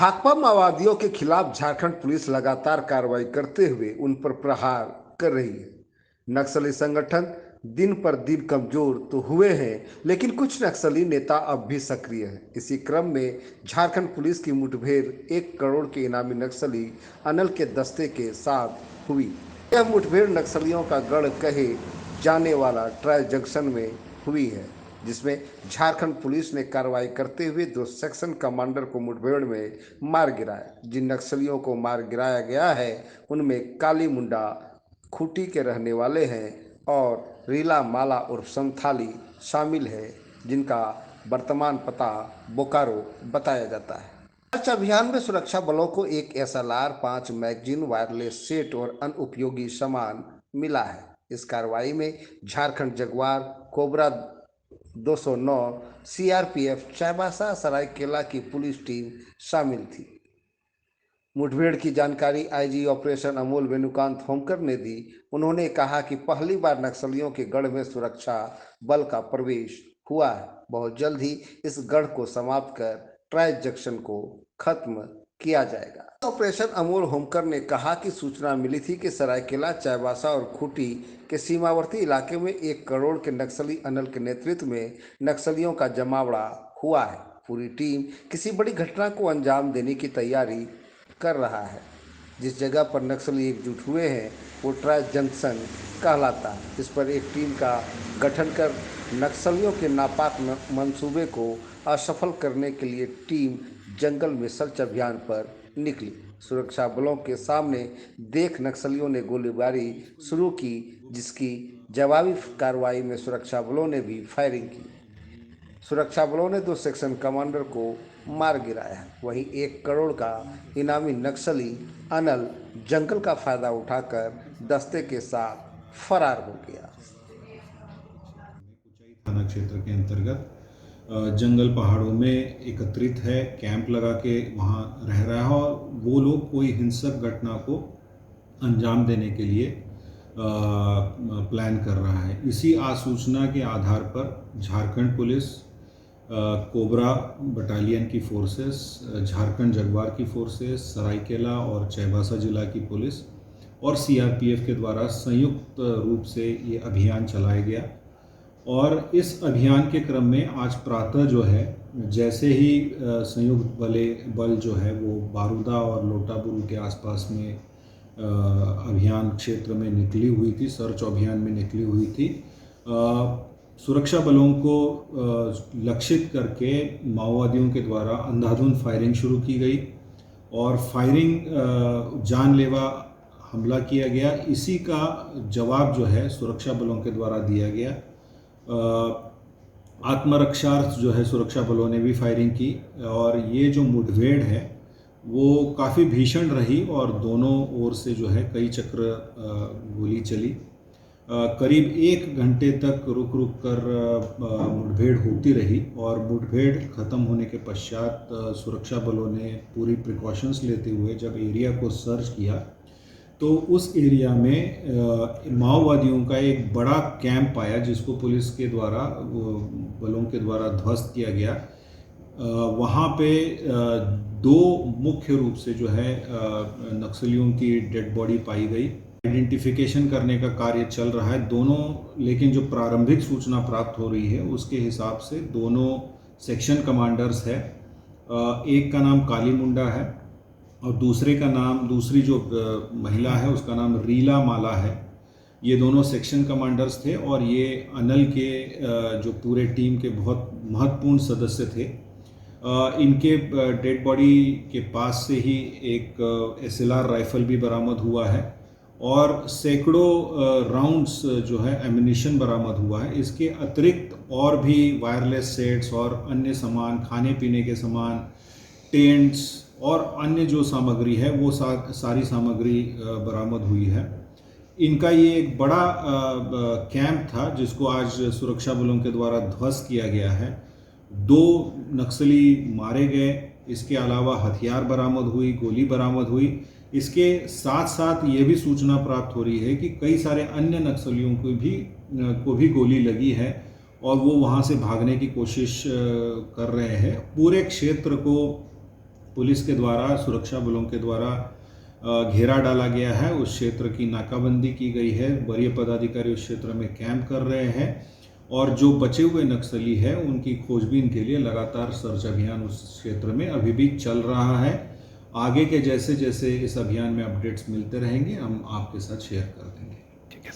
भाकपा माओवादियों के खिलाफ झारखंड पुलिस लगातार कार्रवाई करते हुए उन पर प्रहार कर रही है। नक्सली संगठन दिन पर दिन कमजोर तो हुए हैं, लेकिन कुछ नक्सली नेता अब भी सक्रिय हैं। इसी क्रम में झारखंड पुलिस की मुठभेड़ 1 करोड़ के इनामी नक्सली अनल के दस्ते के साथ हुई। यह मुठभेड़ नक्सलियों का गढ़ कहे जाने वाला ट्राई जंक्शन में हुई है, जिसमें झारखंड पुलिस ने कार्रवाई करते हुए 2 सेक्शन कमांडर को मुठभेड़ में मार गिराया। जिन नक्सलियों को मार गिराया गया है उनमें काली मुंडा खूंटी के रहने वाले हैं और रीला माला उर्फ संथाली शामिल है, जिनका वर्तमान पता बोकारो बताया जाता है। सर्च अभियान में सुरक्षा बलों को एक एसएलआर, 5 मैगजीन, वायरलेस सेट और अन्य उपयोगी सामान मिला है। इस कार्रवाई में Jharkhand Jaguar, Cobra 209, CRPF, Chaibasa Saraikela की पुलिस टीम शामिल थी। मुठभेड़ की जानकारी आईजी ऑपरेशन अमोल वेणुकांत होमकर ने दी। उन्होंने कहा कि पहली बार नक्सलियों के गढ़ में सुरक्षा बल का प्रवेश हुआ है। बहुत जल्द ही इस गढ़ को समाप्त कर ट्राई जंक्शन को खत्म किया जाएगा। ऑपरेशन अमोल होमकर ने कहा कि सूचना मिली थी कि सरायकेला, चाईबासा और खूंटी के सीमावर्ती इलाके में 1 करोड़ के नक्सली अनल के नेतृत्व में नक्सलियों का जमावड़ा हुआ है। पूरी टीम किसी बड़ी घटना को अंजाम देने की तैयारी कर रहा है। जिस जगह पर नक्सली एकजुट हुए हैं वो ट्राई जंक्शन कहलाता है। इस पर एक टीम का गठन कर नक्सलियों के नापाक मंसूबे को असफल करने के लिए टीम जंगल में सर्च अभियान पर निकली। सुरक्षा बलों के सामने देख नक्सलियों ने गोलीबारी शुरू की, जिसकी जवाबी कार्रवाई में सुरक्षा बलों ने भी फायरिंग की। सुरक्षा बलों ने 2 सेक्शन कमांडर को मार गिराया है। वहीं 1 करोड़ का इनामी नक्सली अनल जंगल का फायदा उठाकर दस्ते के साथ फरार हो गया। थाना क्षेत्र के अंतर्गत जंगल पहाड़ों में एकत्रित है, कैंप लगा के वहाँ रह रहा है और वो लोग कोई हिंसक घटना को अंजाम देने के लिए प्लान कर रहा है। इसी आसूचना के आधार पर झारखंड पुलिस, कोबरा बटालियन की फोर्सेस, झारखंड जगुआर की फोर्सेस, सरायकेला और चाईबासा जिला की पुलिस और सीआरपीएफ के द्वारा संयुक्त रूप से ये अभियान चलाया गया। और इस अभियान के क्रम में आज प्रातः जो है, जैसे ही संयुक्त बल जो है वो बारूदा और लोटाबुरु के आसपास में अभियान क्षेत्र में निकली हुई थी, सर्च अभियान में निकली हुई थी, सुरक्षा बलों को लक्षित करके माओवादियों के द्वारा अंधाधुंध फायरिंग शुरू की गई और फायरिंग जानलेवा हमला किया गया। इसी का जवाब जो है सुरक्षा बलों के द्वारा दिया गया। आत्मरक्षार्थ जो है सुरक्षा बलों ने भी फायरिंग की और ये जो मुठभेड़ है वो काफ़ी भीषण रही और दोनों ओर से जो है कई चक्र गोली चली। करीब 1 घंटे तक रुक कर मुठभेड़ होती रही और मुठभेड़ ख़त्म होने के पश्चात सुरक्षा बलों ने पूरी प्रिकॉशंस लेते हुए जब एरिया को सर्च किया तो उस एरिया में माओवादियों का एक बड़ा कैंप पाया, जिसको पुलिस के द्वारा बलों के द्वारा ध्वस्त किया गया। वहाँ पे 2 मुख्य रूप से जो है नक्सलियों की डेड बॉडी पाई गई। आइडेंटिफिकेशन करने का कार्य चल रहा है दोनों, लेकिन जो प्रारंभिक सूचना प्राप्त हो रही है उसके हिसाब से दोनों सेक्शन कमांडर्स है। एक का नाम काली मुंडा है और दूसरी जो महिला है उसका नाम रीला माला है। ये दोनों सेक्शन कमांडर्स थे और ये अनल के जो पूरे टीम के बहुत महत्वपूर्ण सदस्य थे। इनके डेड बॉडी के पास से ही एक एसएलआर राइफल भी बरामद हुआ है और सैकड़ों राउंड्स जो है एम्यूनिशन बरामद हुआ है। इसके अतिरिक्त और भी वायरलेस सेट्स और अन्य सामान, खाने पीने के सामान, टेंट्स और अन्य जो सामग्री है वो सारी सामग्री बरामद हुई है। इनका ये एक बड़ा कैंप था जिसको आज सुरक्षा बलों के द्वारा ध्वस्त किया गया है। 2 नक्सली मारे गए, इसके अलावा हथियार बरामद हुई, गोली बरामद हुई। इसके साथ साथ ये भी सूचना प्राप्त हो रही है कि कई सारे अन्य नक्सलियों को भी गोली लगी है और वो वहाँ से भागने की कोशिश कर रहे हैं। पूरे क्षेत्र को पुलिस के द्वारा, सुरक्षा बलों के द्वारा घेरा डाला गया है। उस क्षेत्र की नाकाबंदी की गई है। वरीय पदाधिकारी उस क्षेत्र में कैंप कर रहे हैं और जो बचे हुए नक्सली हैं उनकी खोजबीन के लिए लगातार सर्च अभियान उस क्षेत्र में अभी भी चल रहा है। आगे के जैसे जैसे इस अभियान में अपडेट्स मिलते रहेंगे हम आपके साथ शेयर कर देंगे।